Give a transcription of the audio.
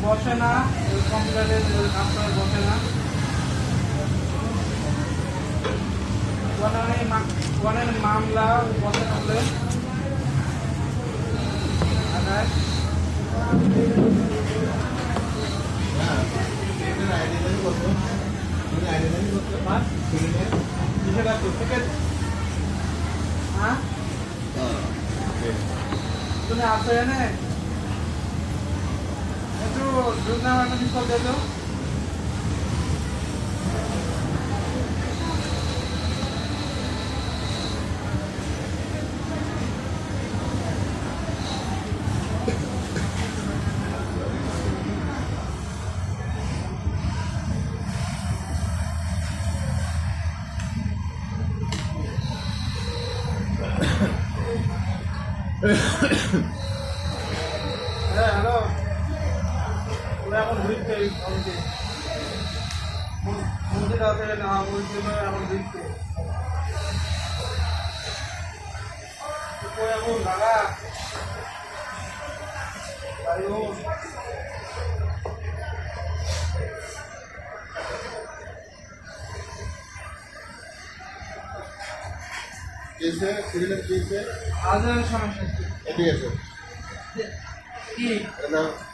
বসে না, কম্পিউটারে কাজ করে বসে না। অনেক মামলা বসে থাকলে তুমি আসো এনে একটু দুধ নাম একটা ঠিক করে দিত। হ্যাঁ হ্যালো, ওরা এখন ঘুরছে মন্দির আছে না, মন্দির এখন ঘুরছে এখন দাদা कैसे सिरियल कैसे আজ সমস্যা एडीएस কি ना